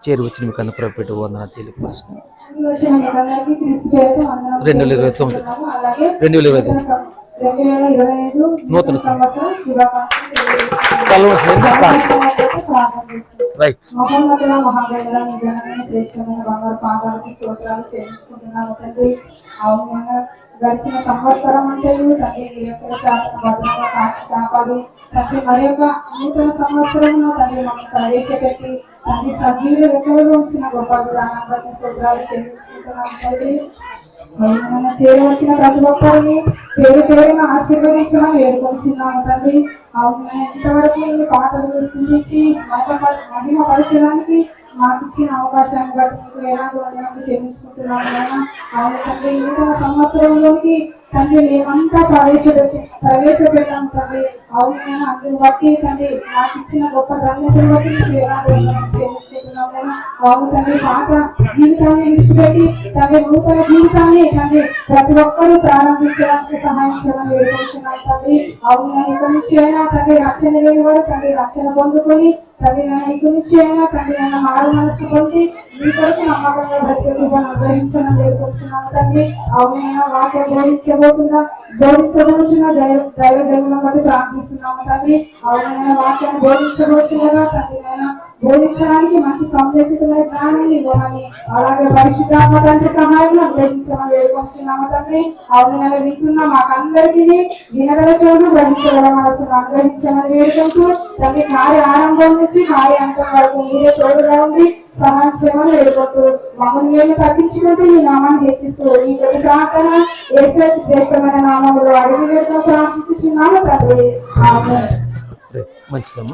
చేరి వచ్చిన మీకు అన్న ప్రభుత్వ వందన తెలియపరుస్తుంది. 2025 నూతన రైట్. గడిచిన సంవత్సరం అంటే తండ్రి కాపాడి తండ్రి మరి యొక్క నూతన సంవత్సరంలో తండ్రి మమ్మల్ని ప్రవేశపెట్టి తండ్రి సజీవ రెక్కలలో ఉంచిన గొప్ప విధానాన్ని స్తోత్రాలు చెల్లించుకుంటున్నాం తండ్రి. చేరవచ్చిన ప్రతి ఒక్కరిని పేరు పేరున ఆశీర్వదించడం వేడుకొచ్చున్నాము తండ్రి. ఇంతవరకు పాటలు సృష్టించి మహిమ పరచడానికి మాకు ఇచ్చిన అవకాశాన్ని బట్టి మీకు ఎలాగో చెల్లించుకుంటున్నాము. ఆయన తండ్రి నూతన సంవత్సరంలోకి తండ్రి మేమంతా ప్రవేశపెట్టాము తండ్రి. అవును అందుని బట్టి తండ్రి మాకు ఇచ్చిన గొప్ప ధన్యతను బట్టి మీకు ఎలాగో చెల్లించుకుంటున్నాము. అవును తండ్రి పాత జీవితాన్ని విడిచిపెట్టి తండ్రి నూతన జీవితాన్ని తండ్రి ప్రతి ఒక్కరూ ప్రారంభించడానికి సహాయం చేయడం వేడుకుంటున్నాం తండ్రి. అవును ఇక నుంచి అయినా తండ్రి రక్షణ లేని వాడు తండ్రి రక్షణ పొందుకొని తండ్రి ఇక నుంచి అయినా తండ్రి నన్ను మారు మనసు పొంది మీ కొరకు నమ్మకంగా బ్రతికి అనుగ్రహించడం వేడుకుంటున్నాం తండ్రి. అవునైనా వాక్యం బోధించబోతున్న దైవ దేవులను బట్టి ప్రార్థిస్తున్నాము తండ్రి. అవునైనా వాక్యాన్ని బోధించబోతున్నగా తండ్రి అయినా బోధించడానికి మంచి సందేశమైన జ్ఞానాన్ని ఇవ్వమని అలాగే పరిశుద్ధాత్మ తండ్రి సహాయం అనుగ్రహించమని వేడుకుంటున్నాము తండ్రి. అవునైనా వింటున్న మాకందరికీ వినగల చోటు గ్రహించగల మనసును అనుగ్రహించమని వేడుకుంటూ తండ్రి కార్య ఆరంభం నుంచి కార్య అంతం వరకు మీరే తోడుగా ఉండి సహాయం చేయమని వేడుకుంటూ మమ్మల్ని మేము తగ్గించుకుంటూ ఈ నామాన్ని హెచ్చిస్తూ ఈ ప్రార్థన యేసు శ్రేష్టమైన నామములో అడిగి ప్రార్థిస్తున్నాము తండ్రి. ఆమేన్. మంచిదమ్మా.